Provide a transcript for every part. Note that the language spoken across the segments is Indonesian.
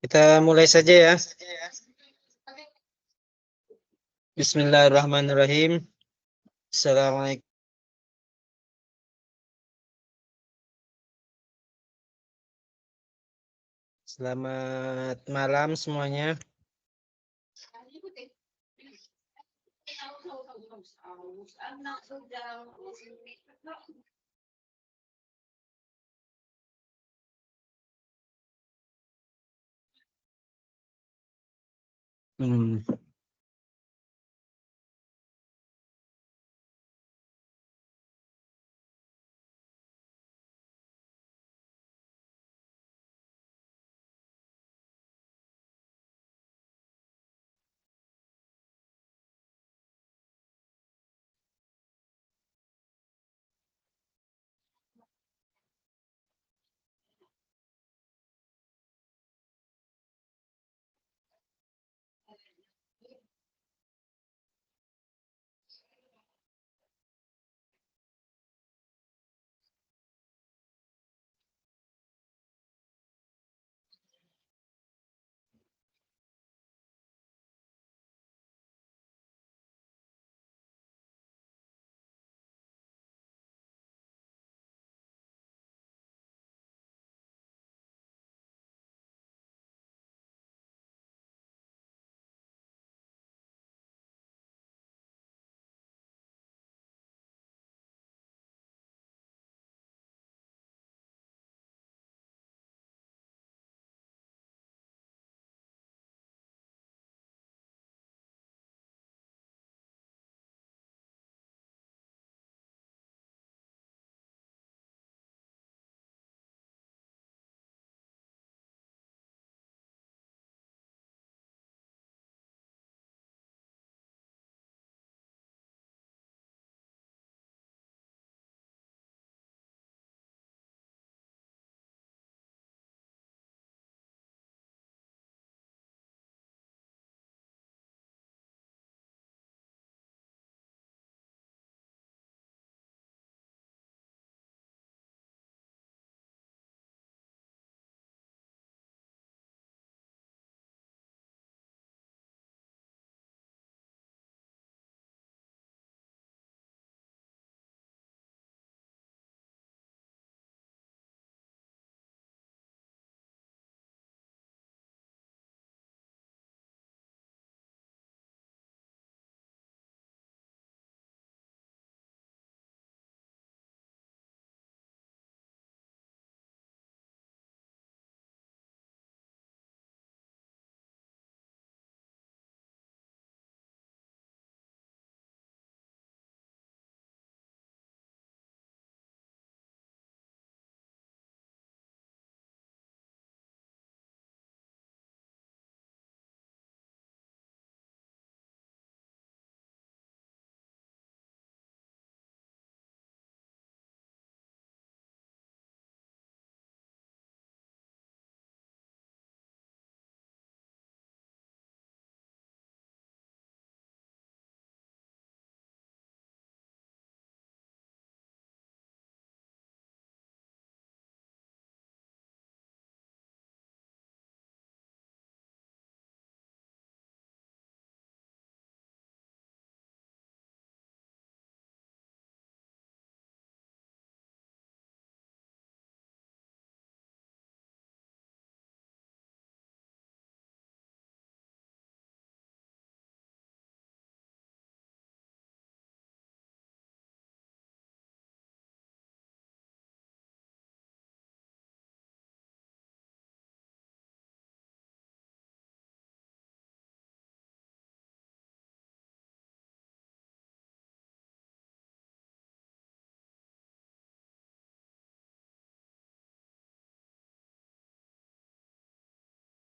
Kita mulai saja ya. Bismillahirrahmanirrahim. Assalamualaikum. Selamat malam semuanya.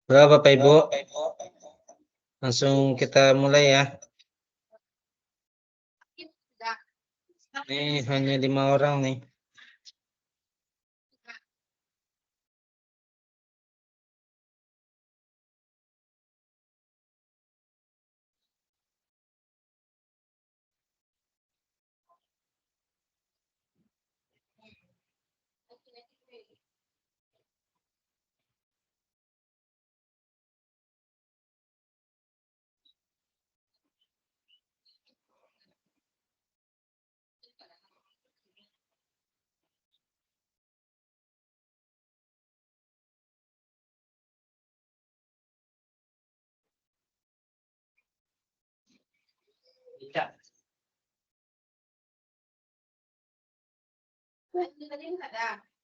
Halo Bapak Ibu, langsung kita mulai ya. Ini hanya 5 orang nih.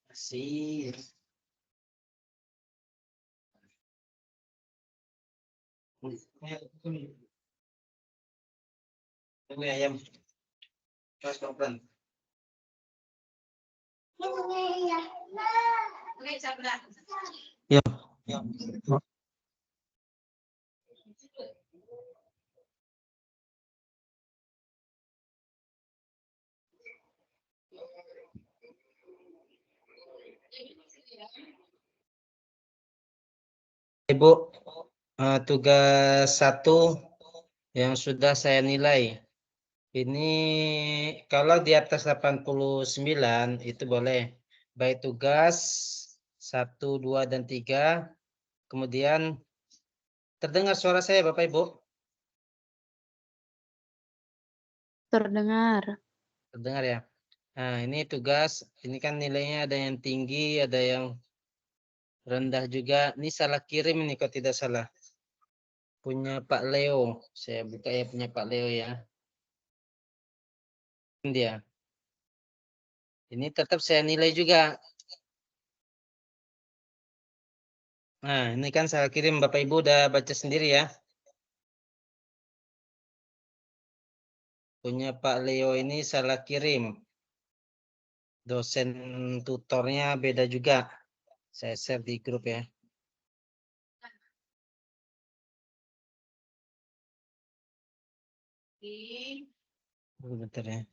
Masih. Ini ayam. Terus pelan. Ya. Ibu, tugas 1 yang sudah saya nilai. Ini kalau di atas 89 itu boleh. Baik tugas 1, 2, dan 3. Kemudian terdengar suara saya Bapak Ibu? Terdengar. Terdengar ya? Nah, ini tugas. Ini kan nilainya ada yang tinggi, ada yang rendah juga. Ini salah kirim nih kalau tidak salah. Punya Pak Leo. Saya buka ya punya Pak Leo ya. Dia. Ini tetap saya nilai juga. Nah, ini kan saya kirim Bapak Ibu udah baca sendiri ya. Punya Pak Leo ini salah kirim. Dosen tutornya beda juga. Saya share di grup ya. Bentar ya.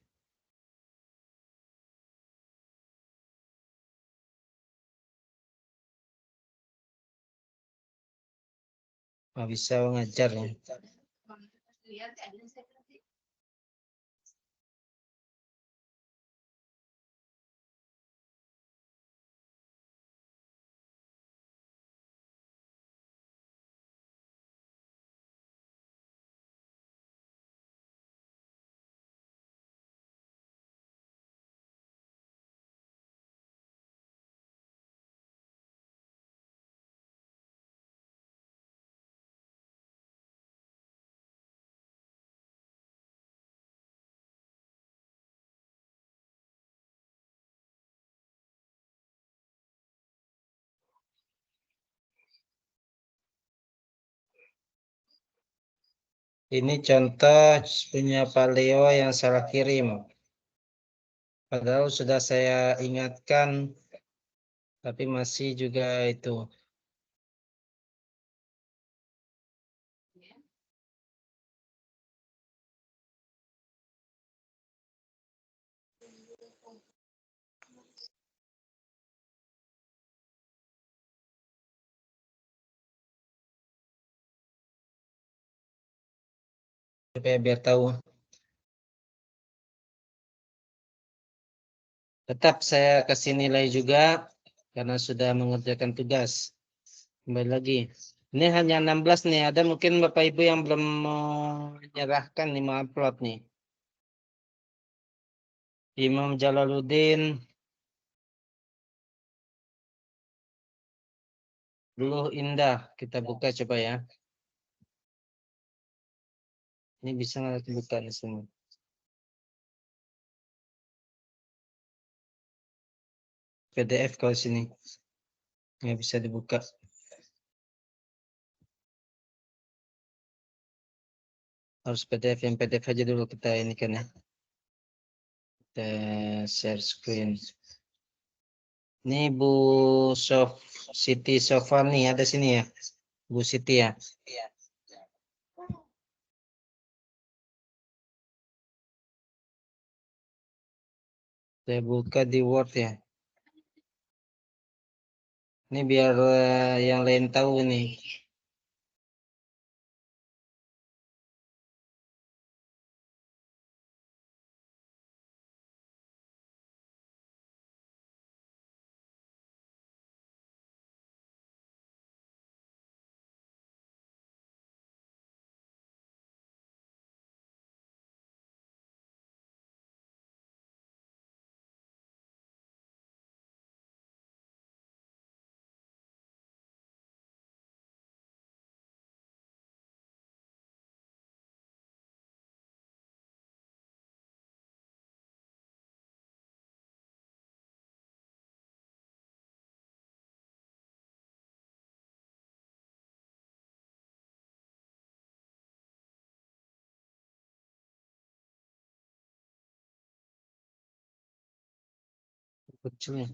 Nggak bisa ngajar ya. Ini contoh punya Pak Leo yang salah kirim. Padahal sudah saya ingatkan, tapi masih juga itu. Supaya biar tahu. Tetap saya kasih nilai juga karena sudah mengerjakan tugas. Kembali lagi. Ini hanya 16 nih. Ada mungkin Bapak Ibu yang belum menyerahkan nih, mau upload nih. Imam Jalaluddin. Luh Indah. Kita buka coba ya. Ini bisa nggak dibuka di sini? PDF kalau sini. Nggak bisa dibuka. Harus PDF. Yang PDF aja dulu kita ini kan ya. Kita share screen. Ini Bu Siti Sofani ada sini ya. Bu Siti ya. Saya buka di Word ya. Ini biar yang lain tahu nih. Kecil.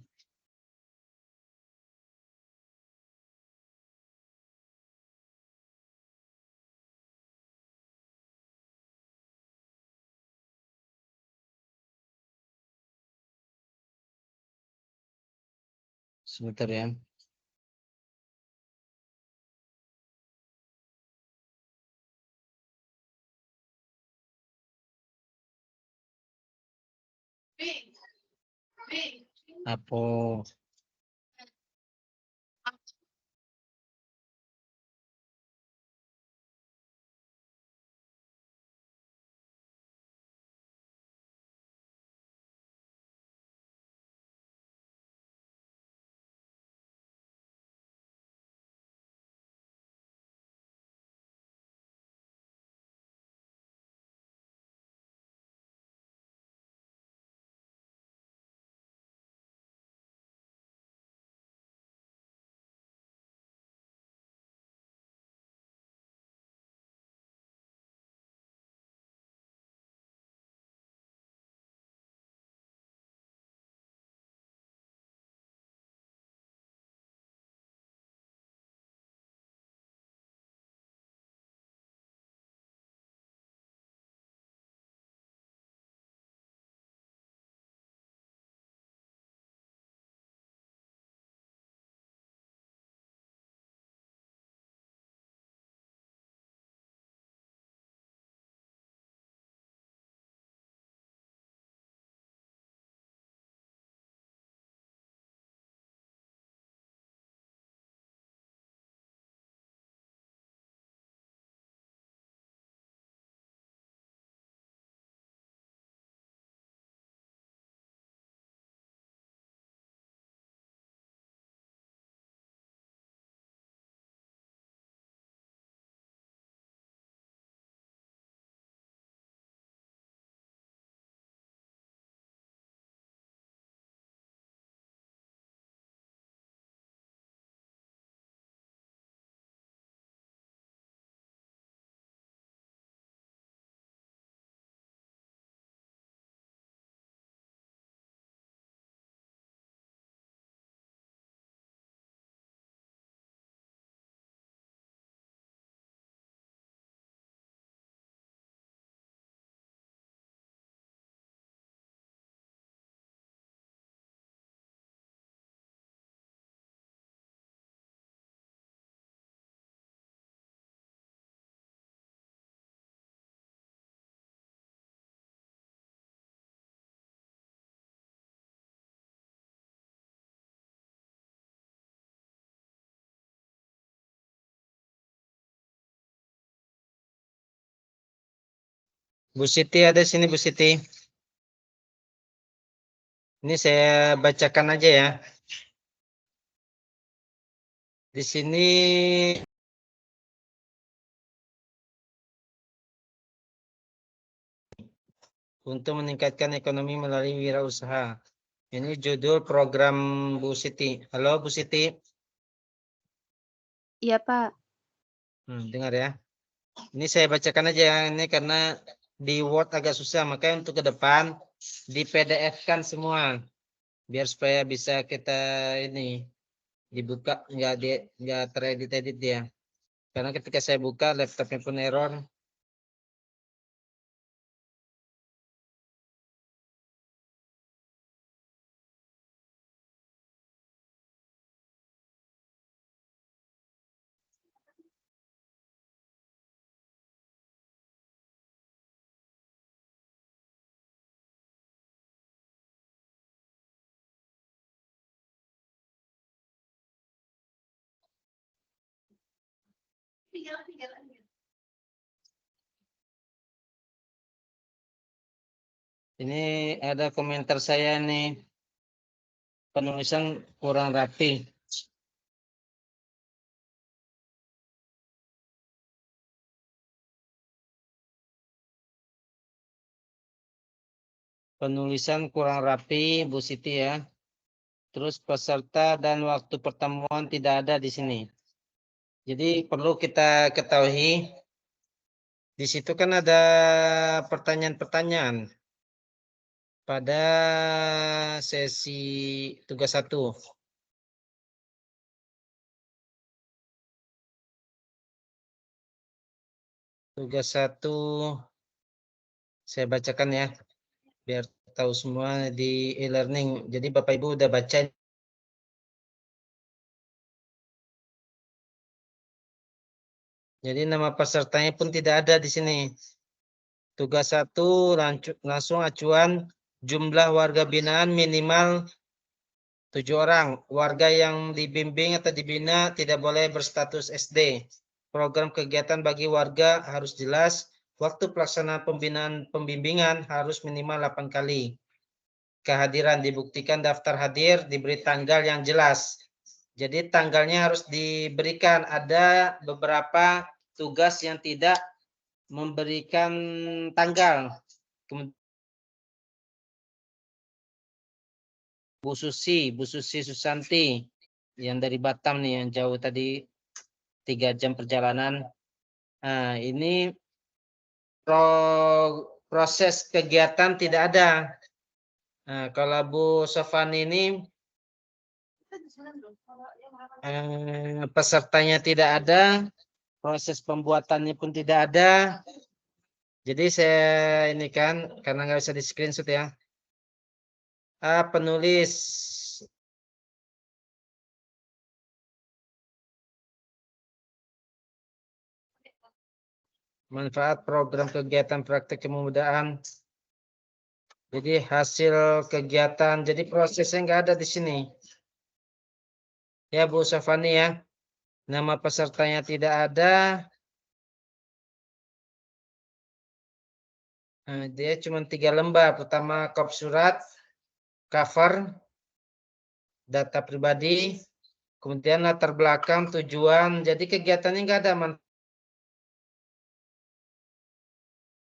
Sebentar ya. Apa? Bu Siti ada sini Bu Siti. Ini saya bacakan aja ya. Di sini untuk meningkatkan ekonomi melalui wirausaha. Ini judul program Bu Siti. Halo Bu Siti. Iya, Pak. Dengar ya. Ini saya bacakan aja ya. Ini karena di Word agak susah, makanya untuk ke depan di PDF-kan semua. Biar supaya bisa kita ini dibuka, nggak teredit-edit ya. Karena ketika saya buka laptopnya pun error. Ini ada komentar saya nih. Penulisan kurang rapi. Penulisan kurang rapi, Bu Siti ya. Terus peserta dan waktu pertemuan tidak ada di sini. Jadi perlu kita ketahui, di situ kan ada pertanyaan-pertanyaan pada sesi tugas 1. Tugas 1 saya bacakan ya, biar tahu semua di e-learning. Jadi Bapak Ibu udah baca. Jadi nama pesertanya pun tidak ada di sini. Tugas 1 langsung acuan jumlah warga binaan minimal 7 orang. Warga yang dibimbing atau dibina tidak boleh berstatus SD. Program kegiatan bagi warga harus jelas. Waktu pelaksanaan pembimbingan harus minimal 8 kali. Kehadiran dibuktikan daftar hadir, diberi tanggal yang jelas. Jadi tanggalnya harus diberikan. Ada beberapa tugas yang tidak memberikan tanggal. Bu Susi Susanti yang dari Batam nih, yang jauh tadi 3 jam perjalanan. Nah, ini proses kegiatan tidak ada. Nah, kalau Bu Sofani ini pesertanya tidak ada, proses pembuatannya pun tidak ada. Jadi saya ini kan karena nggak bisa di screenshot ya. Penulis manfaat program kegiatan praktik kemudahan. Jadi hasil kegiatan, jadi prosesnya nggak ada di sini. Ya Bu Safani ya, nama pesertanya tidak ada. Nah, dia cuma 3 lembar. Pertama kop surat, cover, data pribadi, kemudian latar belakang, tujuan. Jadi kegiatannya nggak ada.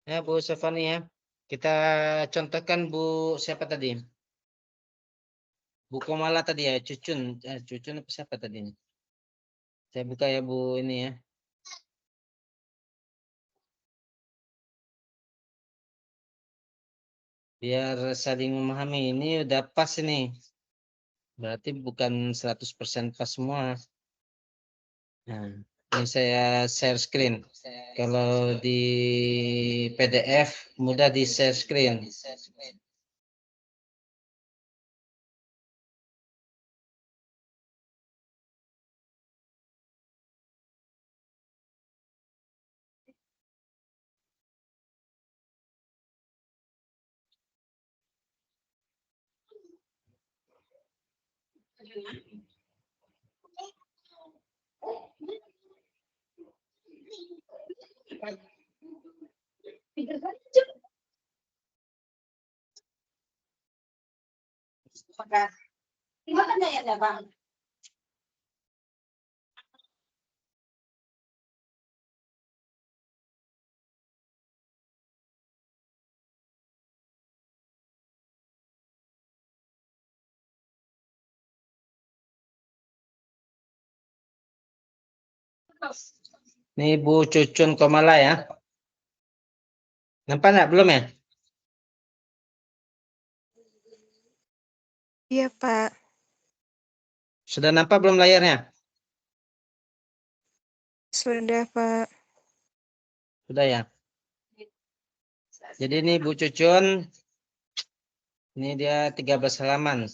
Ya Bu Safani ya, kita contohkan Bu siapa tadi? Bu Komala tadi ya, Cucun. Cucun apa siapa tadi? Saya buka ya Bu ini ya. Biar saling memahami, ini udah pas ini. Berarti bukan 100% pas semua. Nah, ini saya share screen. Kalau di PDF mudah di share screen. Ini Bu Cucun Komala ya. Nampak nggak? Belum ya? Iya, Pak. Sudah nampak belum layarnya? Sudah, Pak. Sudah ya. Jadi ini Bu Cucun, ini dia 13 halaman.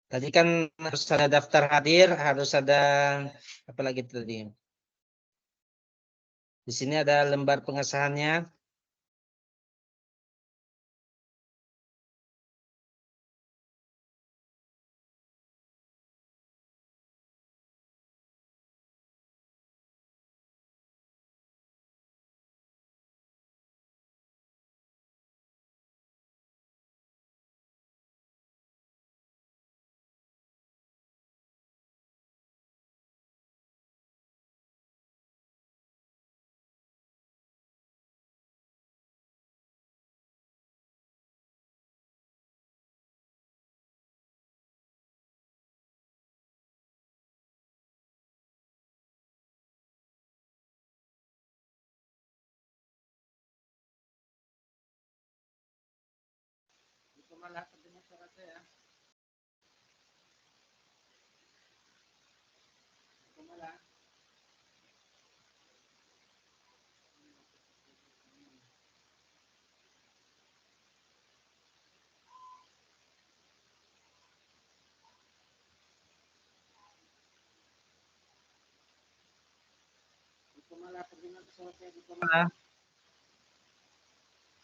Tadi kan harus ada daftar hadir, harus ada apa lagi tadi? Di sini ada lembar pengesahannya.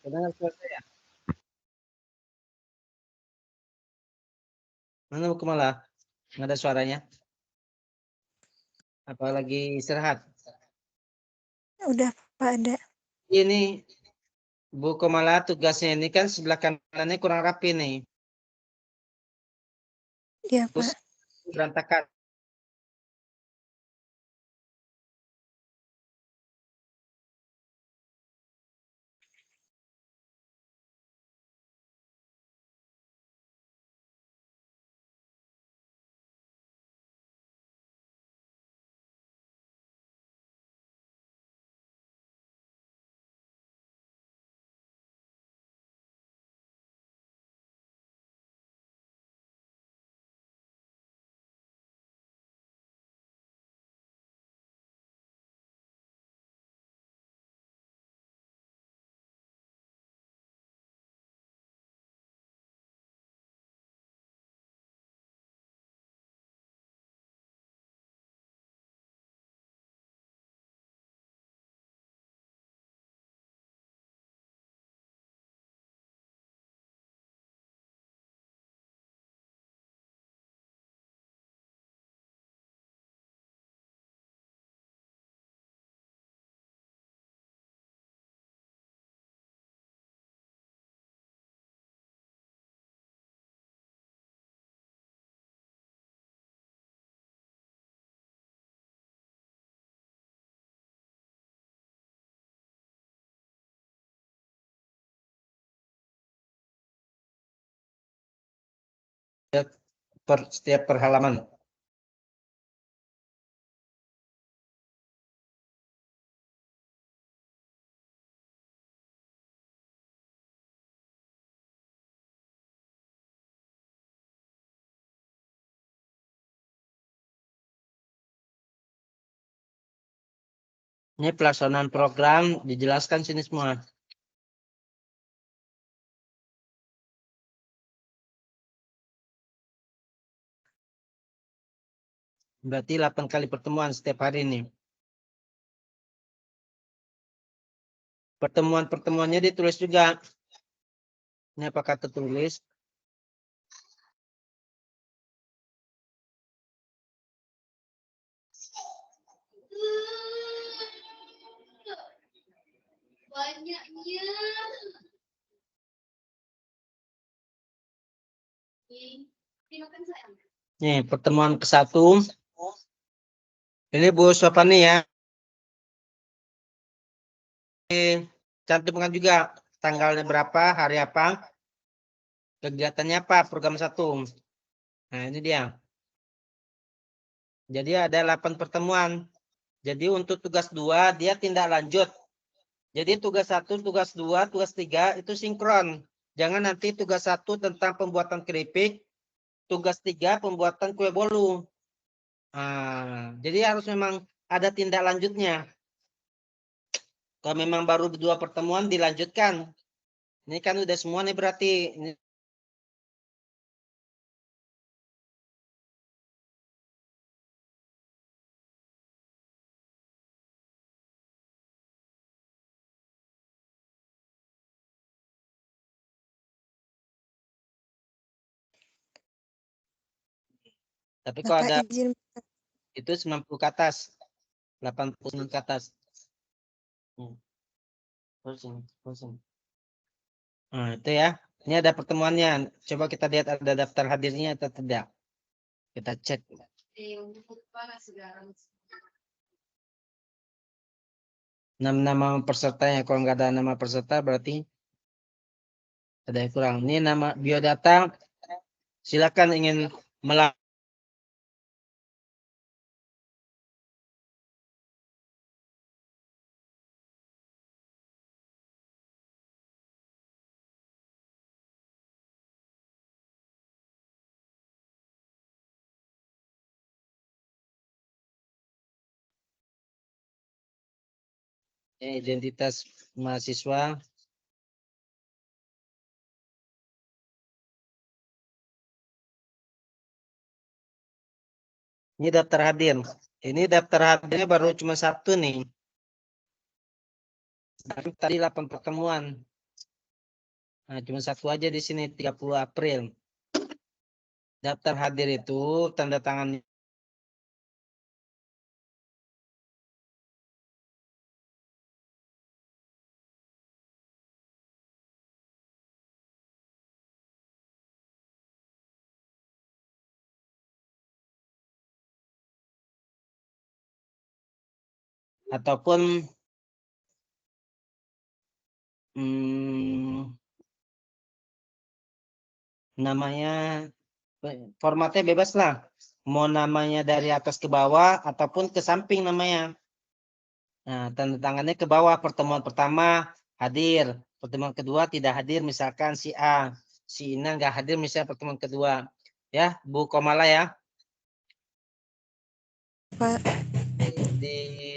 Kedengar suara saya? Mana Bu Kumala? Nggak ada suaranya? Apalagi istirahat? Udah, Pak, ada. Ini Bu Kumala tugasnya ini kan sebelah kanannya kurang rapi nih. Iya, Terus Pak. berantakan. Setiap per halaman. Ini pelaksanaan program dijelaskan sini semua. Berarti 8 kali pertemuan setiap hari ini. Pertemuan-pertemuannya ditulis juga. Ini apakah tertulis? Banyaknya. Dimakan sayang. Nih, pertemuan ke-1. Ini Bu Sopani ya. Cantumkan juga tanggalnya berapa, hari apa, kegiatannya apa, program 1. Nah, ini dia. Jadi ada 8 pertemuan. Jadi untuk tugas 2 dia tindak lanjut. Jadi tugas 1, tugas 2, tugas 3 itu sinkron. Jangan nanti tugas 1 tentang pembuatan keripik, tugas 3 pembuatan kue bolu. Nah, jadi harus memang ada tindak lanjutnya. Kalau memang baru 2 pertemuan dilanjutkan. Ini kan udah semua nih berarti. Ini tapi kalau Bapak ada izin itu 90 ke atas. 80 ke atas. Terusin. Nah, itu ya. Ini ada pertemuannya. Coba kita lihat ada daftar hadirnya atau tidak. Kita cek. Nama pesertanya. Kalau nggak ada nama peserta berarti ada yang kurang. Ini nama biodata. Silakan ingin melalui. Identitas mahasiswa. Ini daftar hadir. Ini daftar hadirnya baru cuma 1 nih. Tadi 8 pertemuan. Nah, cuma 1 aja di sini 30 April. Daftar hadir itu tanda tangan. Ataupun namanya formatnya bebas lah. Mau namanya dari atas ke bawah ataupun ke samping namanya. Nah, tanda tangannya ke bawah. Pertemuan pertama hadir, pertemuan kedua tidak hadir, misalkan si A, si Ina nggak hadir misalnya pertemuan kedua. Ya, Bu Komala ya. Pak.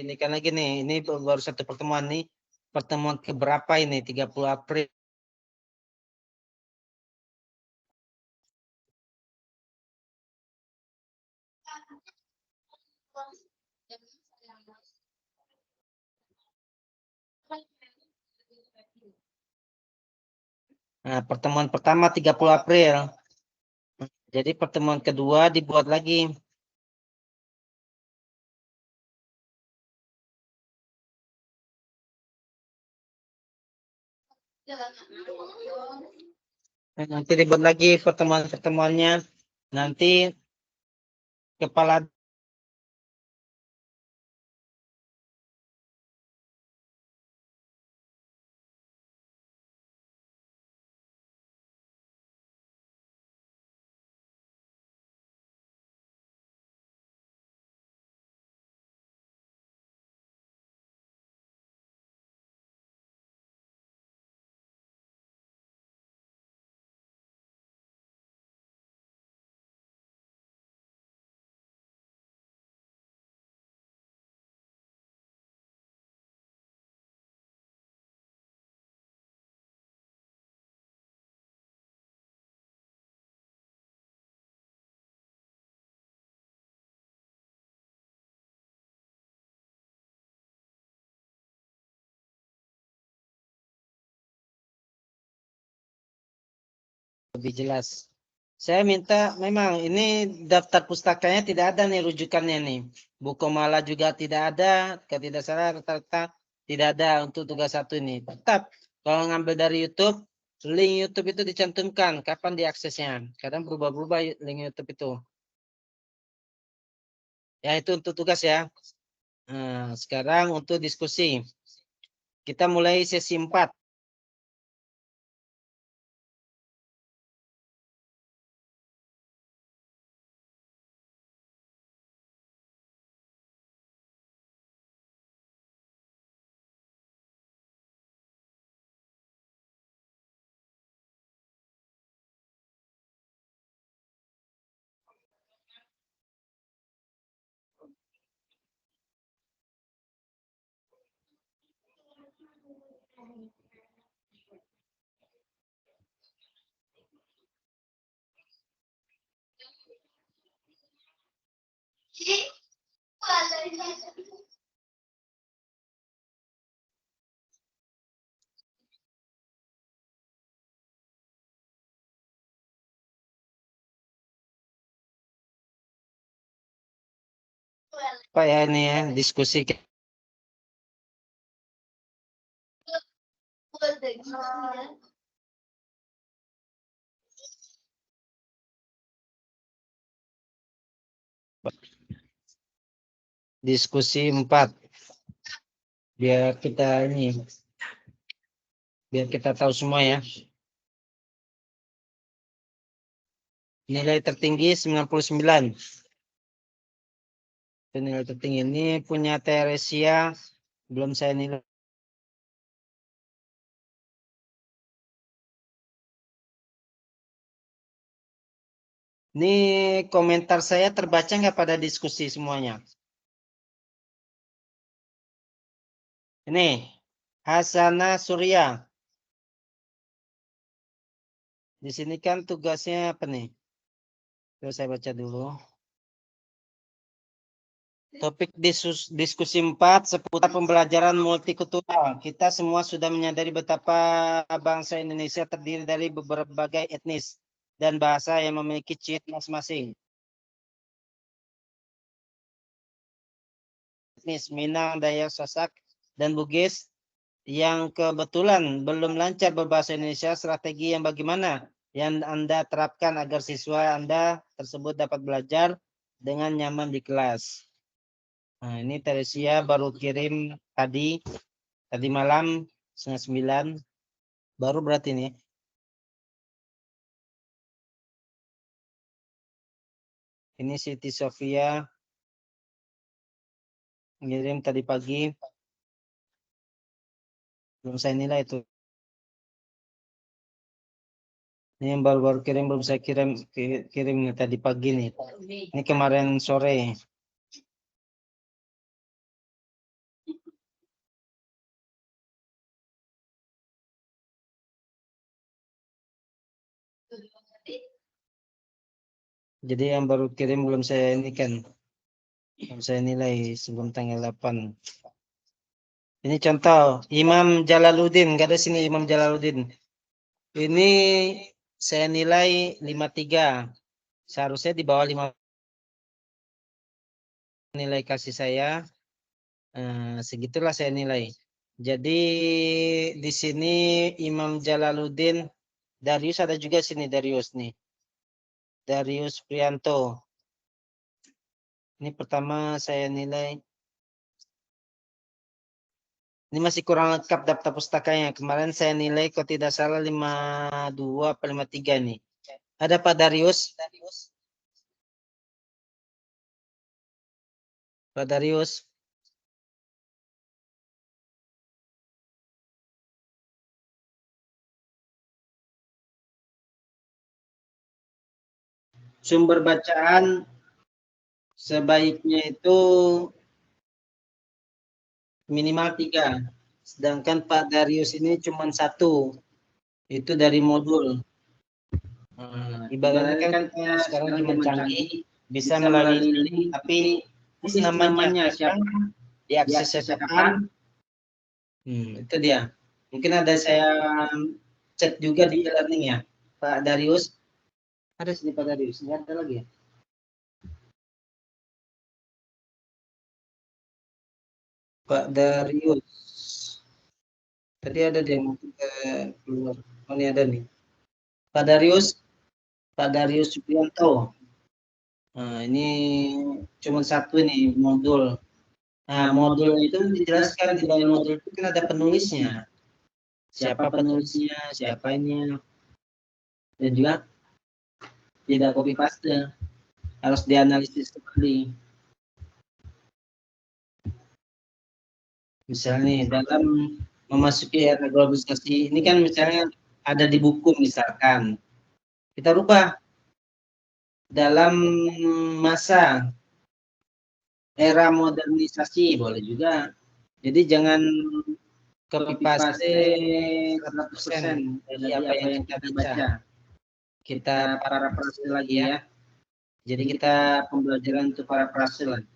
Ini kan lagi nih, ini baru 1 pertemuan nih. Pertemuan keberapa ini? 30 April. Nah, pertemuan pertama 30 April. Jadi pertemuan kedua dibuat lagi. Nanti dibuat lagi pertemuan-pertemuannya. Nanti kepala lebih jelas. Saya minta memang ini daftar pustakanya tidak ada nih rujukannya nih. Buku malah juga tidak ada, kalau tidak salah rata-rata tidak ada untuk tugas 1 ini. Tetap kalau ngambil dari YouTube, link YouTube itu dicantumkan kapan diaksesnya. Kadang berubah-ubah link YouTube itu. Ya itu untuk tugas ya. Nah, sekarang untuk diskusi. Kita mulai sesi 4. Pak ya ini ya diskusi diskusi 4 biar kita ini biar kita tahu semua ya. Nilai tertinggi 99. Nilai tertinggi ini punya Teresia, belum saya nilai. Ini komentar saya terbaca nggak pada diskusi semuanya? Ini Hasana Surya. Di sini kan tugasnya apa nih? Terus saya baca dulu. Topik diskusi 4 seputar pembelajaran multikultural. Kita semua sudah menyadari betapa bangsa Indonesia terdiri dari berbagai etnis dan bahasa yang memiliki ciri masing-masing. Etnis Minang, Dayak, Sasak, dan Bugis yang kebetulan belum lancar berbahasa Indonesia, strategi yang bagaimana yang Anda terapkan agar siswa Anda tersebut dapat belajar dengan nyaman di kelas. Nah, ini Teresia baru kirim tadi malam 9:30 baru berarti nih. Ini Siti Sofia ngirim tadi pagi. Belum saya nilai itu. Ini yang baru kirim belum saya kirim nih tadi pagi nih. Ini kemarin sore. Jadi yang baru kirim belum saya ini kan. Belum saya nilai sebelum tanggal 8. Ini contoh Imam Jalaluddin, nggak ada sini Imam Jalaluddin. Ini saya nilai 53. Seharusnya di bawah 5 nilai kasih saya. Segitulah saya nilai. Jadi di sini Imam Jalaluddin, Darius ada juga sini Darius nih. Darius Prianto. Ini pertama saya nilai. Ini masih kurang lengkap daftar pustakanya. Kemarin saya nilai kalau tidak salah 52 atau 53 nih. Ada Pak Darius? Pak Darius? Sumber bacaan sebaiknya itu minimal 3. Sedangkan Pak Darius ini cuma 1. Itu dari modul. Ibaratnya kan sekarang cuma canggih, bisa melalui link, tapi ini namanya siapa? Diakses kapan? Itu dia. Mungkin ada saya chat juga di e-learning ya, Pak Darius. Ada sini Pak Darius, nggak ada lagi ya? Pak Darius. Tadi ada dia mungkin keluar. Oh, ini ada nih. Pak Darius Suprianto. Nah, ini cuma 1 nih modul. Nah, modul itu dijelaskan di dalam modul itu kan ada penulisnya. Siapa penulisnya, siapa ini. Dan juga tidak copy paste. Harus dianalisis kembali. Misalnya dalam memasuki era globalisasi ini kan misalnya ada di buku misalkan. Kita rubah dalam masa era modernisasi boleh juga. Jadi jangan copy paste 100% dari apa yang kita baca. Kita parafrase lagi ya. Jadi kita pembelajaran untuk parafrase lagi.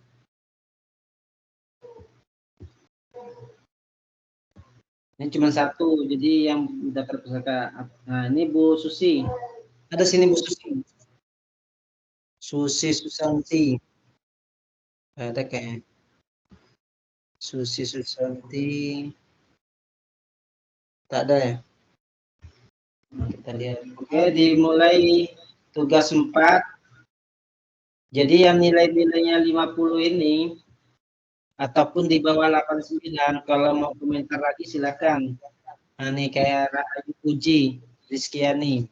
Ini cuma satu, jadi yang dapat pusaka. Nah, ini Bu Susi. Ada sini Bu Susi. Susi Susanti. Ada kayak Susi Susanti. Tak ada ya? Nah, kita lihat. Oke, dimulai tugas 4. Jadi yang nilai-nilainya 50 ini ataupun di bawah 89, kalau mau komentar lagi silakan. Nah, ini kayak Rahayu Puji, Rizkyani.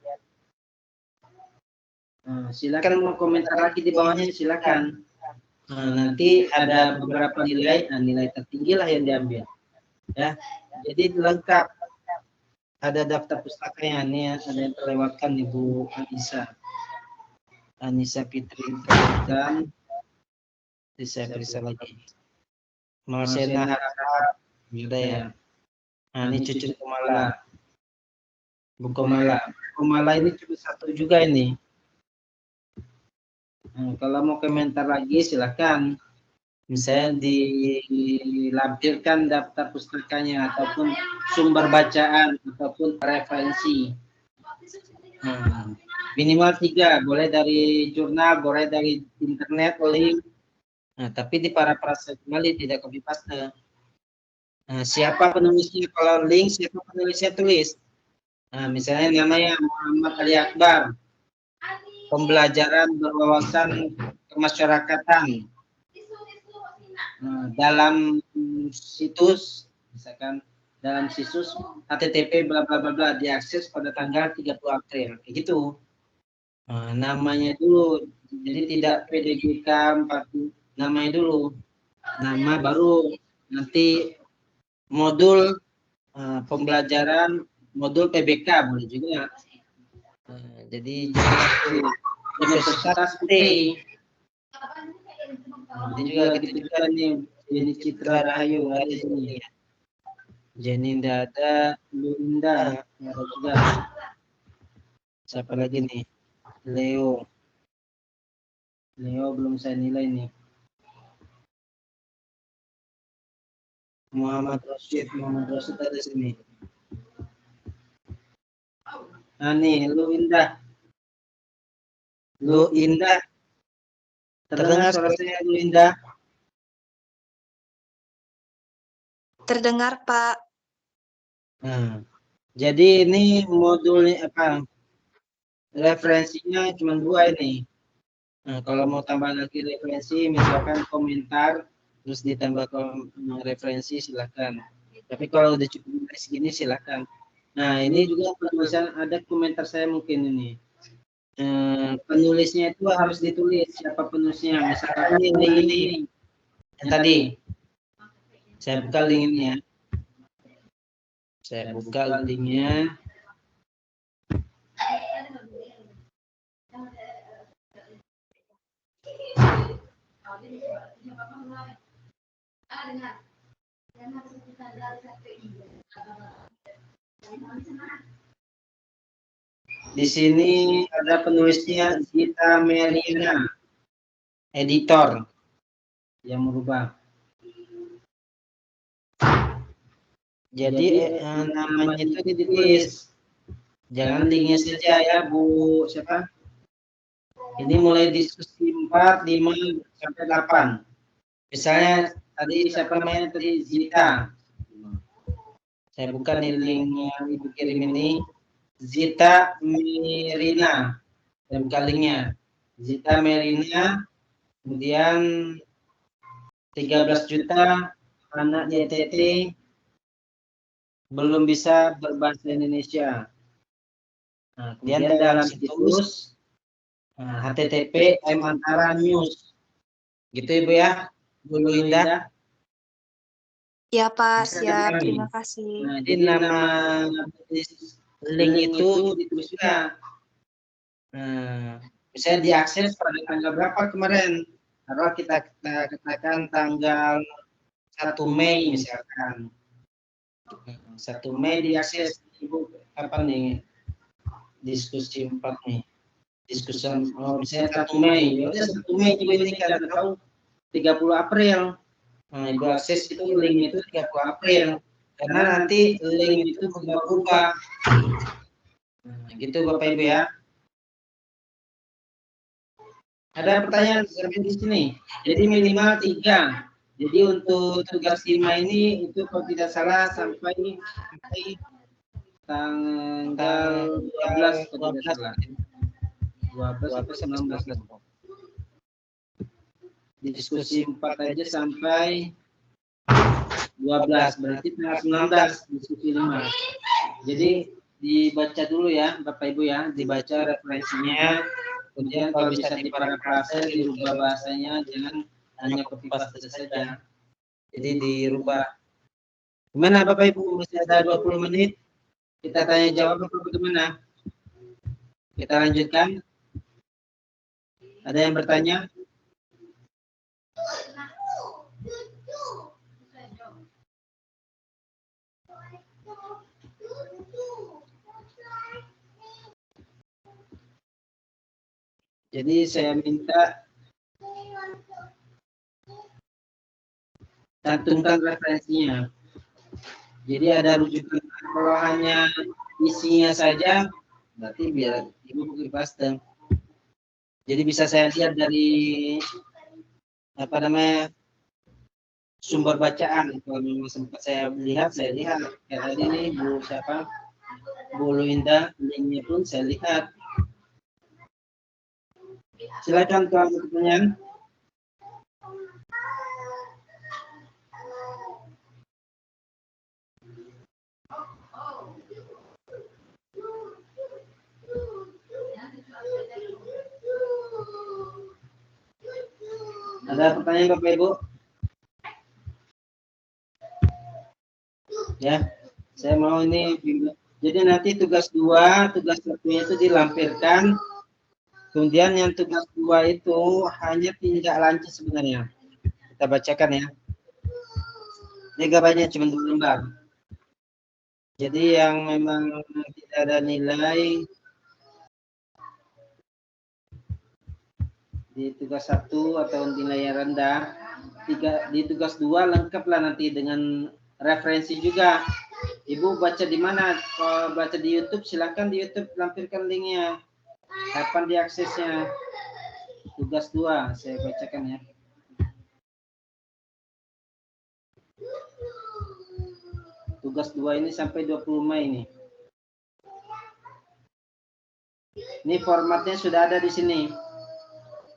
Nah, silakan mau komentar lagi di bawahnya silakan. Nah, nanti ada beberapa nilai, nilai tertinggi lah yang diambil. Ya, jadi lengkap. Ada daftar pustakanya nih, ada yang terlewatkan Ibu Anissa Fitri dan saya periksa lagi. Marsena Harap, ada ya. Nah, ini Cucu Kumala. Bu Kumala ini cuma satu juga ini. Nah, kalau mau komentar lagi silakan. Misalnya dilampirkan daftar pustakanya ataupun sumber bacaan ataupun referensi. Nah, minimal 3, boleh dari jurnal, boleh dari internet, link. Nah, tapi di parafrase kembali tidak copy paste. Nah, siapa penulisnya? Kalau link, siapa penulisnya tulis. Nah, misalnya namanya Muhammad Ali Akbar. Pembelajaran berwawasan kemasyarakatan. Nah, dalam situs, misalkan dalam situs http bla bla bla bla diakses pada tanggal 30 April, kayak gitu. Nah, namanya dulu, jadi tidak PDGK 40, namanya dulu, nama baru nanti modul pembelajaran, modul PBK boleh juga. Nah, jadi Universitas T. Ini juga gitu juga nih, Jenny Citra Rahayu ada di sini. Jenny ada, Linda ada juga. Siapa lagi nih? Leo belum saya nilai nih. Muhammad Rashid ada di sini. Nah nih, Lu Indah. Terdengar suara saya, Lu Indah? Terdengar, Pak. Nah, jadi ini modulnya apa? Referensinya cuma 2 ini. Nah, kalau mau tambah lagi referensi, misalkan komentar, terus ditambah referensi, silakan. Tapi kalau udah cukup segini, silakan. Nah, ini juga penulisan, ada komentar saya mungkin ini. Penulisnya itu harus ditulis siapa penulisnya. Misalkan ini yang tadi. Saya buka linknya. Saya buka linknya. Di sini ada penulisnya Zita Melina, editor yang merubah. Jadi namanya itu ditulis, jangan linknya saja ya Bu. Siapa? Ini mulai diskusi 4, 5 sampai 8. Misalnya tadi siapa namanya tadi Zita. Saya buka nih link yang Ibu kirim ini. Zita Merina. Saya buka linknya. Zita Merina. Kemudian 13 juta anak YTT belum bisa berbahasa Indonesia. Nah, kemudian dalam situs http Antara News. Gitu Ibu ya. Bu Indah. Ya, Pak. Siap. Terima kasih. Nah, jadi nama link itu ditulis juga. Nah, misalnya diakses pada tanggal berapa kemarin? Kalau kita katakan tanggal 1 Mei misalkan. 1 Mei diakses Ibu apa nih diskusi 4 nih. Diskusi misalnya 1 Mei, ya udah 1 Mei juga ini kan tahu 30 April. Nah, Ibu akses itu link itu 30 April. Karena nanti link itu berubah-ubah. Nah, gitu Bapak Ibu ya. Ada pertanyaan seperti di sini. Jadi minimal 3. Jadi untuk tugas 5 ini itu kalau tidak salah sampai tanggal 12 kalau tidak salah. 12 sampai 19. Di diskusi 4 aja sampai 12, berarti tanggal 19 diskusi 5. Jadi dibaca dulu ya Bapak Ibu ya, dibaca referensinya. Kemudian kalau bisa diparafrase, dirubah bahasanya, jangan hanya copy paste saja. Jadi dirubah. Gimana Bapak Ibu? Masih ada 20 menit. Kita tanya jawab atau bagaimana? Kita lanjutkan. Ada yang bertanya? Jadi saya minta cantumkan referensinya. Jadi ada rujukan. Kalau hanya isinya saja, berarti biar Ibu copy paste. Jadi bisa saya lihat dari apa namanya sumber bacaan. Kalau memang sempat saya lihat. Kayak tadi nih Bu siapa? Bu Luinda, linknya pun saya lihat. Silakan kalau ada pertanyaan. Ada pertanyaan Bapak Ibu? Ya, saya mau ini. Jadi nanti tugas 2, tugas 1-nya itu dilampirkan. Kemudian yang tugas 2 itu hanya tindak lanjut sebenarnya. Kita bacakan ya. Ini gambarnya cuma 2 lembar. Jadi yang memang tidak ada nilai di tugas 1 atau nilai yang rendah, di tugas 2 lengkaplah nanti dengan referensi juga. Ibu baca di mana? Kalau baca di YouTube, silakan di YouTube lampirkan linknya. Kapan diaksesnya? Tugas 2, saya bacakan ya. Tugas 2 ini sampai 20 Mei ini. Ini formatnya sudah ada di sini.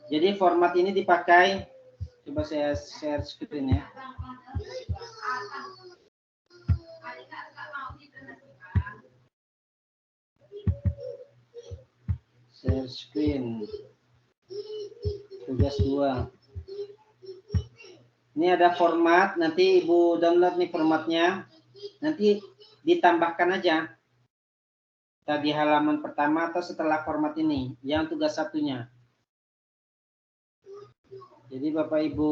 Jadi format ini dipakai. Coba saya share screen ya. Share screen. Tugas 2. Ini ada format, nanti Ibu download nih formatnya. Nanti ditambahkan aja. Di halaman pertama atau setelah format ini, yang tugas 1-nya. Jadi Bapak Ibu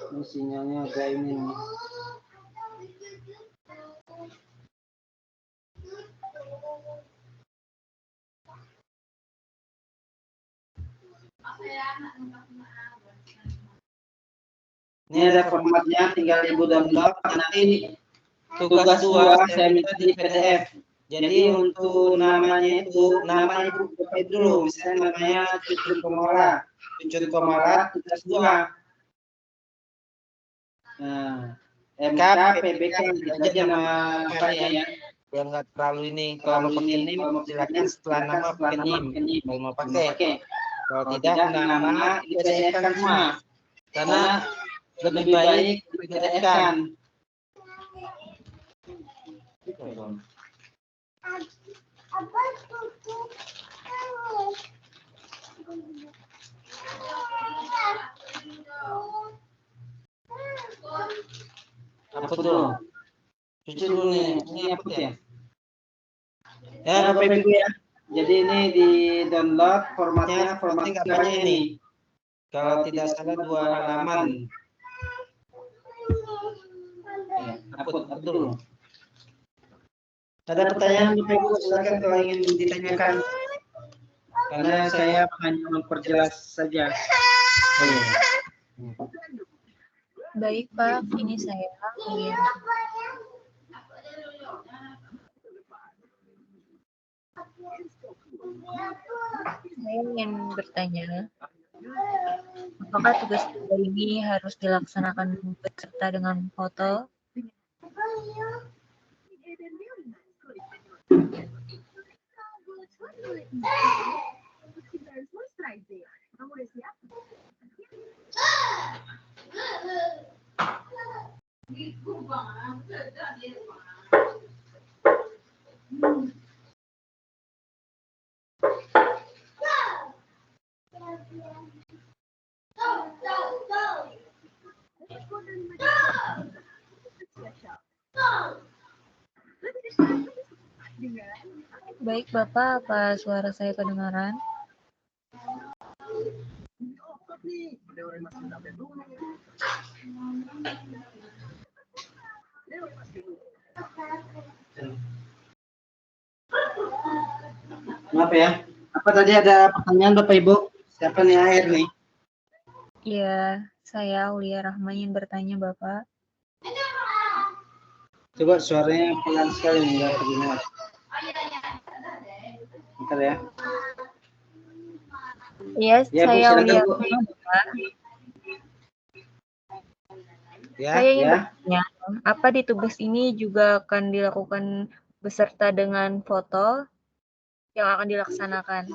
ini sinyalnya agak ini nih. Ini ada formatnya, tinggal Ibu download. Nanti tugas 2 saya minta di PDF. Jadi untuk namanya itu, nama Ibu Bapak dulu, misalnya namanya Cucun Komala, tugas 2. Nah, MK, PBK aja nama saya ya. Biar nggak terlalu ini. Kalau mau pakai NIM, silakan setelah nama pakai NIM. Kalau mau pakai. Kalau tidak, nama PDF-kan semua. Karena lebih baik PDF-kan. Apa tuh? Cuci dulu nih. Ini apa ya? Ya Bapak Ibu ya. Jadi ini di download formatnya format Formatting apanya apanya ini? ini? Kalau tidak salah 2 halaman. Ya, upload betul. Ada pertanyaan Bapak Ibu, silakan kalau ingin ditanyakan. Karena saya hanya memperjelas saja. Baik, Pak. Ini saya. Iya. Saya ingin bertanya, apakah tugas ini harus dilaksanakan beserta dengan foto? Baik, Bapak, apa suara saya kedengaran? Maaf ya. Apa tadi ada pertanyaan Bapak Ibu? Siapa nih akhir nih? Ya, saya Aulia Rahma ingin bertanya, Bapak. Coba suaranya pelan sekali nih, nggak terdengar. Bentar ya. Ya, Ya, Bu, saya silakan, Aulia Bu. Rahma, Bapak. Ya, Saya ingin ya. bertanya, apa di tugas ini juga akan dilakukan beserta dengan foto yang akan dilaksanakan?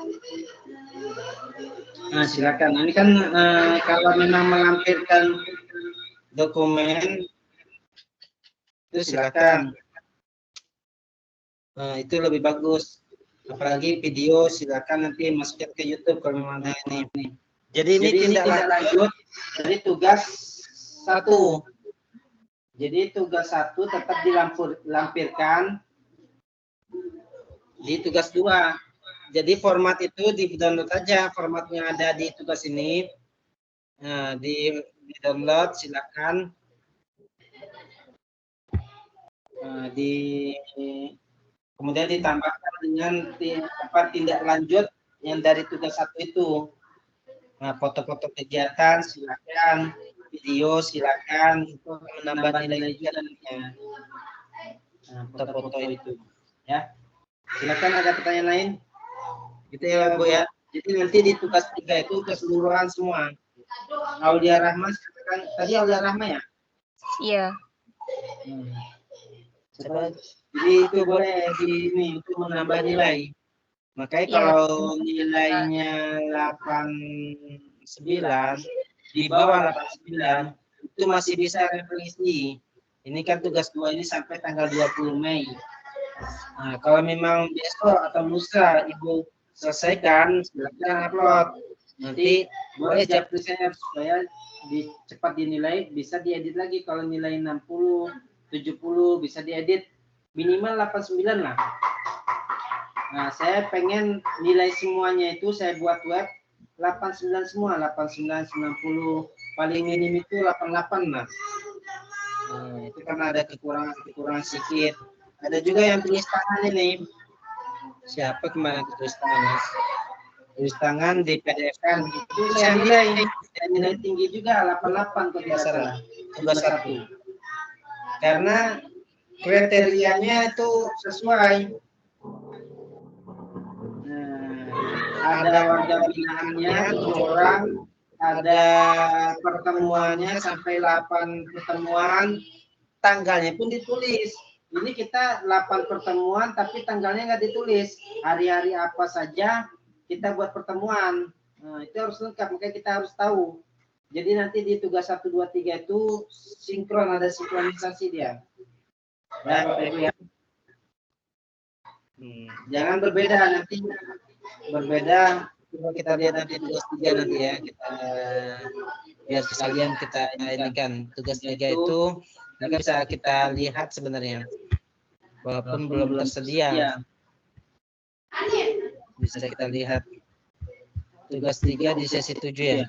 Nah, silakan. Ini kan kalau memang melampirkan dokumen itu silakan. Nah, itu lebih bagus. Apalagi video silakan nanti masukin ke YouTube kalau memang ada ini. Jadi ini tindak lanjut dari tugas 1. Jadi tugas 1 tetap dilampirkan di tugas 2. Jadi format itu di download aja, formatnya ada di tugas ini. Nah, di download silakan. Nah, kemudian ditambahkan dengan tindak lanjut yang dari tugas 1 itu. Nah, foto-foto kegiatan silakan, video silakan, itu menambah nilai juga nantinya. Nah, foto-foto itu, ya. Silakan, ada pertanyaan lain? Gitu ya, Bu ya. Jadi nanti di tugas 3 itu keseluruhan semua. Aulia Rahma, tadi Aulia Rahma ya? Iya. Jadi itu boleh di ini untuk menambah nilai. Makanya Iya. kalau nilainya 89, di bawah 89 itu masih bisa revisi. Ini kan tugas 2 ini sampai tanggal 20 Mei. Nah, kalau memang besok atau lusa Ibu selesaikan, silakan upload. Nanti boleh japrisnya supaya cepat dinilai, bisa diedit lagi. Kalau nilai 60, 70 bisa diedit minimal 89 lah. Nah, saya pengen nilai semuanya itu saya buat web 89 semua, 89, 90, paling minim itu 88 lah. Nah, itu karena ada kekurangan sedikit. Ada juga yang tulis tangan ini. Siapa kemarin tulis tangan? Tulis tangan di PDF kan. Itu saya nilai tinggi juga 88 kalau tidak salah. Tugas 1. Karena kriterianya itu sesuai. Ada warga binaannya 7 orang, ada pertemuannya sampai 8 pertemuan, tanggalnya pun ditulis. Ini kita 8 pertemuan tapi tanggalnya nggak ditulis. Hari-hari apa saja kita buat pertemuan. Nah, itu harus lengkap, makanya kita harus tahu. Jadi nanti di tugas 1, 2, 3 itu sinkron, ada sinkronisasi dia. Ya, Bapak Ibu ya. Jangan berbeda, nanti berbeda. Coba kita lihat nanti tugas 3 nanti ya. Kita biar sekalian kita ini kan tugas 3 itu nanti bisa kita lihat sebenarnya. Walaupun belum tersedia. bisa kita lihat. Tugas 3 di sesi 7 ya.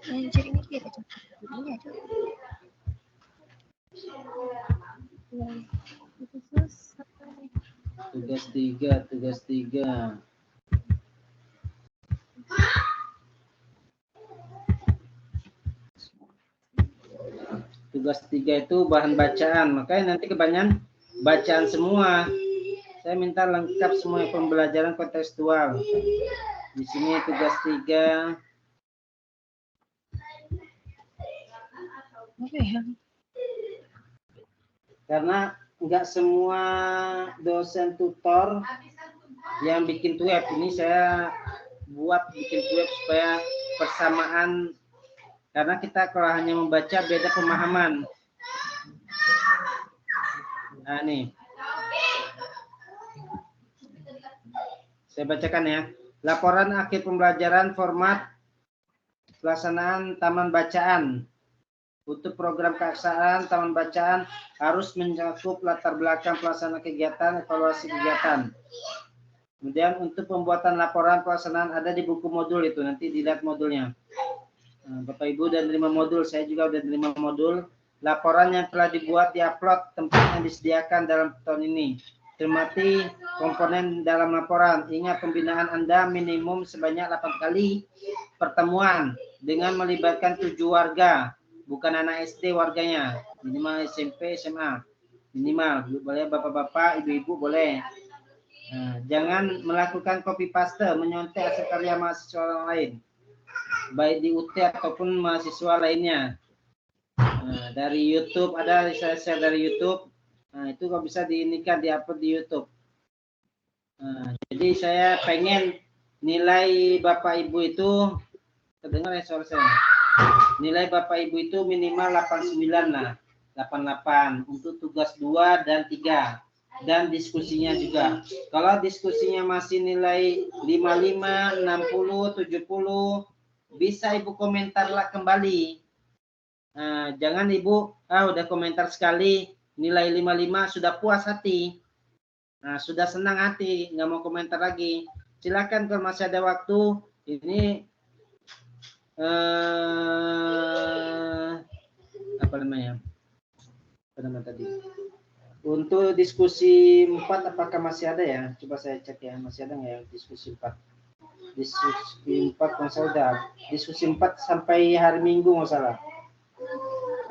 Anjir, ini kita coba. Ini aja. Ya, itu selesai. Tugas 3, tugas 3. Tugas 3 itu bahan bacaan, makanya nanti kebanyakan bacaan semua. Saya minta lengkap semua pembelajaran kontekstual. Di sini tugas 3. Oke ya. Karena enggak semua dosen tutor yang bikin web. Ini saya buat bikin web supaya persamaan, karena kita kalau hanya membaca beda pemahaman. Nah nih, saya bacakan ya. Laporan akhir pembelajaran format pelaksanaan taman bacaan. Untuk program keaksaraan taman bacaan harus mencakup latar belakang pelaksana kegiatan, evaluasi kegiatan. Kemudian untuk pembuatan laporan pelaksanaan ada di buku modul itu, nanti dilihat modulnya. Nah, Bapak Ibu udah nerima modul, saya juga udah nerima modul. Laporan yang telah dibuat diupload tempat yang disediakan dalam tahun ini. Cermati komponen dalam laporan. Ingat pembinaan Anda minimum sebanyak 8 kali pertemuan dengan melibatkan 7 warga. Bukan anak SD warganya, minimal SMP, SMA, minimal. Boleh bapak-bapak, ibu-ibu boleh. Nah, jangan melakukan copy paste, menyontek hasil karya mahasiswa lain, baik di UT ataupun mahasiswa lainnya. Nah, dari YouTube ada, saya share dari YouTube. Nah, itu kalau bisa diinikan, diupload di YouTube. Nah, jadi saya pengen nilai bapak ibu itu, terdengar ya suara saya? Nilai Bapak Ibu itu minimal 89 lah. 88 untuk tugas 2 dan 3. Dan diskusinya juga. Kalau diskusinya masih nilai 55, 60, 70, bisa Ibu komentar lah kembali. Nah, jangan Ibu, udah komentar sekali, nilai 55 sudah puas hati. Nah, sudah senang hati, nggak mau komentar lagi. Silakan kalau masih ada waktu, ini apa namanya tadi untuk diskusi 4 apakah masih ada ya, coba saya cek ya, masih ada nggak ya diskusi 4 kalau saya udah diskusi 4 sampai hari Minggu nggak salah.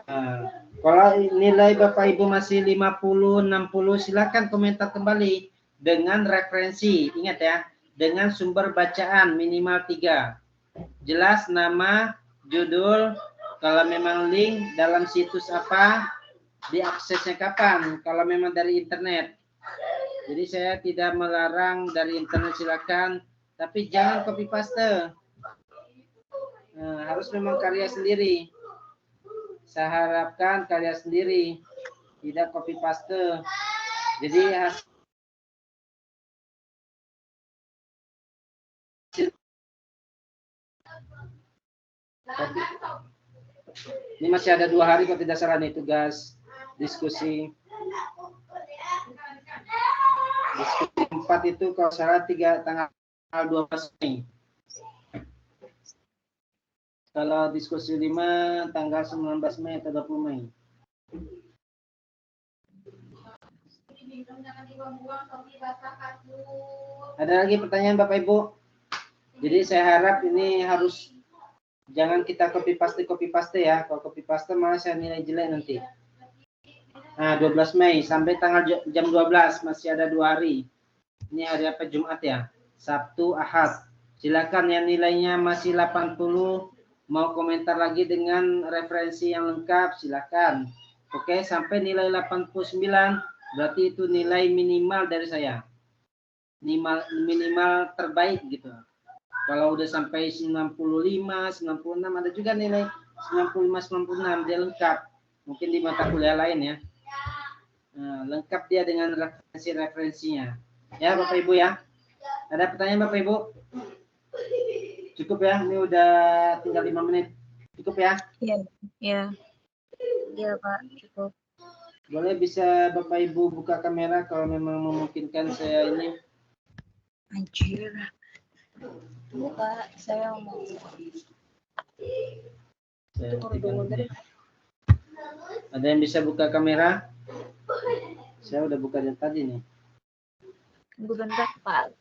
Nah, kalau nilai Bapak Ibu masih 50 60 silakan komentar kembali dengan referensi, ingat ya, dengan sumber bacaan minimal 3. Jelas nama, judul, kalau memang link dalam situs apa, diaksesnya kapan, kalau memang dari internet. Jadi saya tidak melarang dari internet silakan, tapi jangan copy paste. Nah, harus memang karya sendiri. Saya harapkan karya sendiri, tidak copy paste. Jadi ini masih ada 2 hari kalau tidak salah nih tugas diskusi. Diskusi 4 itu kalau salah tanggal 12 Mei. Kalau diskusi 5 tanggal 19 Mei atau 20 Mei. Ada lagi pertanyaan Bapak Ibu? Jadi saya harap ini harus, jangan kita copy paste ya. Kalau copy paste malah saya nilai jelek nanti. Nah, 12 Mei sampai tanggal jam 12 masih ada 2 hari. Ini hari apa? Jumat ya. Sabtu, Ahad. Silakan yang nilainya masih 80 mau komentar lagi dengan referensi yang lengkap, silakan. Oke, sampai nilai 89 berarti itu nilai minimal dari saya. Minimal terbaik gitu. Kalau udah sampai 95, 96 ada juga nilai 95, 96 dia lengkap. Mungkin di mata kuliah lain ya. Nah, lengkap dia dengan referensinya. Ya Bapak Ibu ya. Ada pertanyaan Bapak Ibu? Cukup ya, ini udah tinggal 5 menit. Cukup ya? Iya, iya. Iya Pak, cukup. Boleh bisa Bapak Ibu buka kamera kalau memang memungkinkan saya ini. Anjir. Buka, saya mau. Saya Tunggu tekan dulu, ini. Ada yang bisa buka kamera? Saya udah buka dari tadi nih. Tunggu bentar, Pak.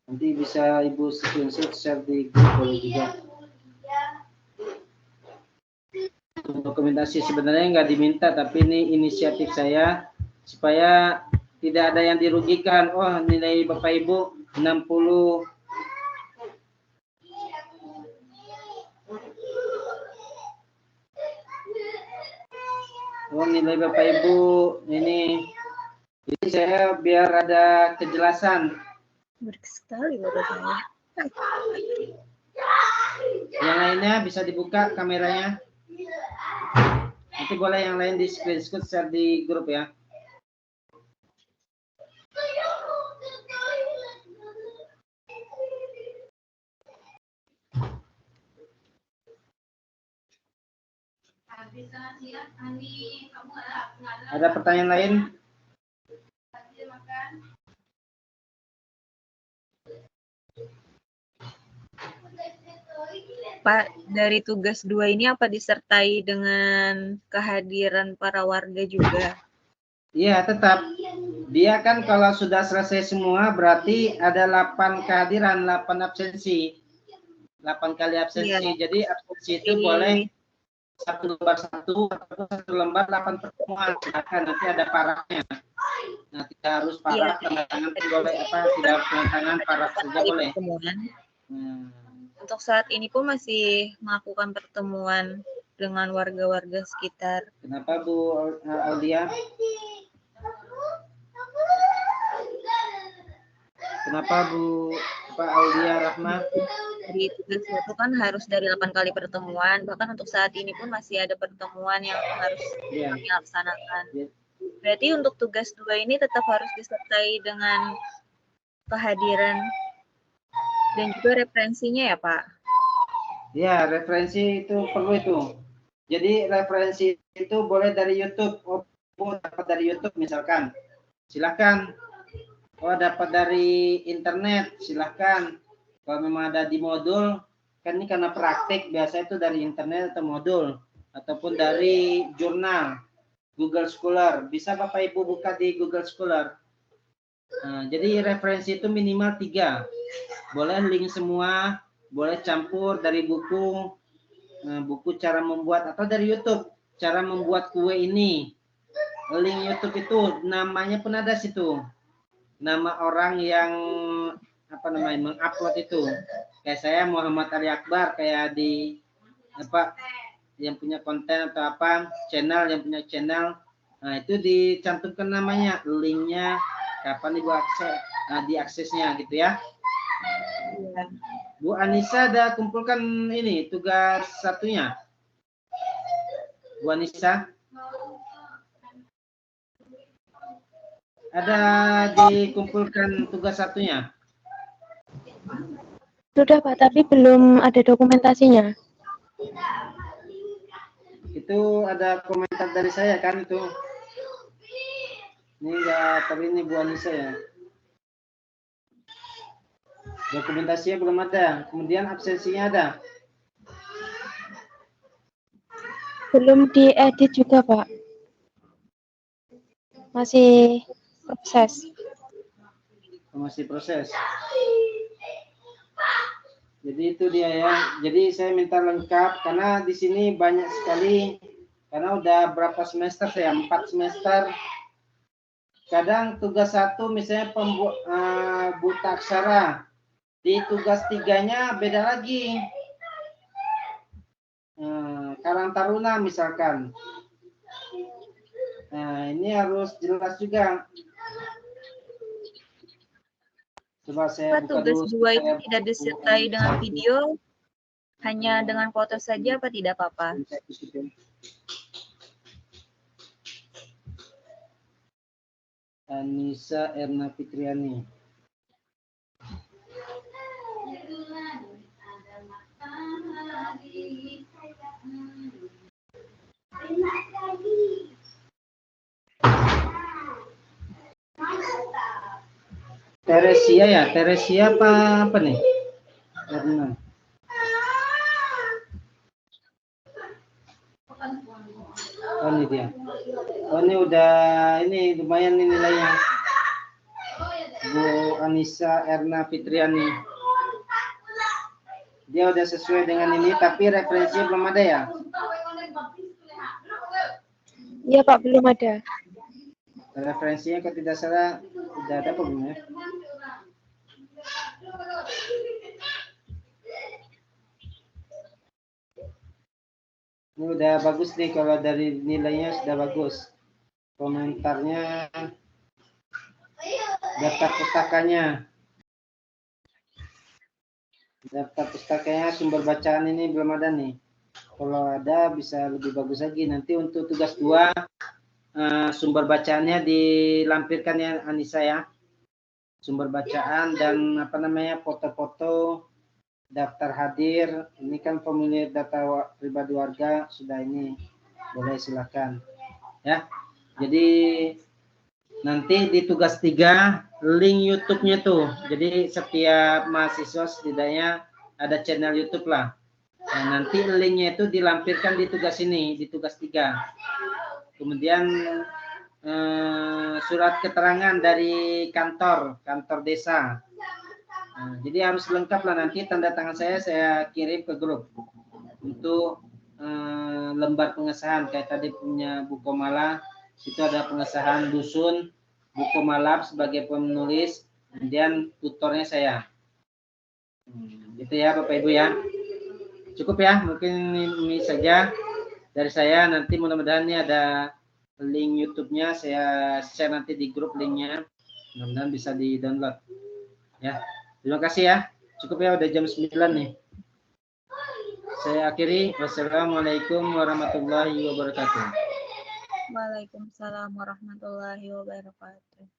Nanti bisa Ibu screenshot share di grup boleh juga. Dokumentasi sebenarnya nggak diminta, tapi ini inisiatif saya supaya tidak ada yang dirugikan. Oh, nilai Bapak Ibu 60. Oh, nilai Bapak Ibu ini. Jadi saya biar ada kejelasan. Menarik sekali mata saya. Yang lainnya bisa dibuka kameranya. Nanti boleh yang lain di screenshot share di grup ya. Ada pertanyaan lain? Pak, dari tugas 2 ini apa disertai dengan kehadiran para warga juga? Iya, tetap. Dia kan kalau sudah selesai semua berarti ada 8 kehadiran, 8 absensi. 8 kali absensi. Iya. Jadi absensi itu boleh satu lembar atau satu lembar 8 pertemuan. Silakan, nanti ada parahnya. Nah, tidak harus parah, tanda tangan boleh apa, tidak harus tanda tangan parah saja boleh. Pertemuan. Untuk saat ini pun masih melakukan pertemuan dengan warga-warga sekitar. Kenapa Bu Aulia? Kenapa Bu Aulia Rahma? Dari tugas itu kan harus dari 8 kali pertemuan, bahkan untuk saat ini pun masih ada pertemuan yang harus kami laksanakan. Berarti untuk tugas 2 ini tetap harus disertai dengan kehadiran dan juga referensinya ya Pak? Ya, referensi itu perlu itu. Jadi referensi itu boleh dari YouTube. Oh, dapat dari YouTube misalkan. Silakan. Oh, dapat dari internet. Silakan. Kalau memang ada di modul, kan ini karena praktik, biasa itu dari internet atau modul. Ataupun dari jurnal. Google Scholar. Bisa Bapak Ibu buka di Google Scholar. Nah, jadi referensi itu minimal 3. Boleh link semua, boleh campur dari buku, buku cara membuat, atau dari YouTube cara membuat kue ini. Link YouTube itu namanya pun ada situ, nama orang yang apa namanya mengupload itu. Kayak saya Muhammad Ali Akbar, kayak di apa yang punya konten atau apa channel yang punya channel. Nah, itu dicantumkan namanya, linknya, kapan Ibu akses, diaksesnya gitu ya. Bu Anissa ada kumpulkan ini tugas satunya. Bu Anissa ada dikumpulkan tugas satunya. Sudah Pak, tapi belum ada dokumentasinya. Itu ada komentar dari saya kan itu. Ini enggak, tapi ini Bu Anissa ya. Dokumentasinya belum ada. Kemudian absensinya ada. Belum diedit juga Pak. Masih proses. Masih proses. Jadi itu dia ya. Jadi saya minta lengkap karena di sini banyak sekali. Karena udah berapa semester saya? 4 semester. Kadang tugas 1 misalnya buta aksara. Di tugas 3-nya beda lagi. Karang Taruna misalkan. Nah, ini harus jelas juga. Coba saya buka tugas dulu. 2 itu tidak disertai dengan video, hanya dengan foto saja apa tidak apa-apa? Anissa Erna Fitriani. Teresia ya, Teresia apa nih? Erna. Oh ini dia. Oh ini udah ini lumayan nih nilainya. Bu Anissa Erna Fitriani. Dia udah sesuai dengan ini, tapi referensi belum ada ya? Iya Pak, belum ada. Referensinya kalau tidak salah udah ada apa belum ya? Ini udah bagus nih kalau dari nilainya sudah bagus. Komentarnya, daftar pustakanya. Daftar pustakanya, sumber bacaan ini belum ada nih. Kalau ada bisa lebih bagus lagi. Nanti untuk tugas 2 sumber bacaannya dilampirkan ya Anissa ya. Sumber bacaan dan apa namanya foto-foto, daftar hadir. Ini kan formulir data pribadi warga sudah ini. Boleh silakan. Ya. Jadi nanti di tugas 3 link YouTube-nya tuh. Jadi setiap mahasiswa setidaknya ada channel YouTube lah. Nah, nanti linknya itu dilampirkan di tugas ini, di tugas 3. Kemudian surat keterangan dari kantor desa. Nah, jadi harus lengkap lah, nanti tanda tangan saya kirim ke grup untuk lembar pengesahan. Kayak tadi punya Bu Komala, itu ada pengesahan dusun, Bu Komala sebagai penulis, kemudian tutornya saya. Gitu ya Bapak Ibu ya. Cukup ya, mungkin ini saja dari saya. Nanti mudah-mudahan ini ada link YouTube-nya, saya share nanti di grup linknya. Mudah-mudahan bisa di-download. Ya, terima kasih ya. Cukup ya, udah jam 9 nih. Saya akhiri. Wassalamualaikum warahmatullahi wabarakatuh. Waalaikumsalam warahmatullahi wabarakatuh.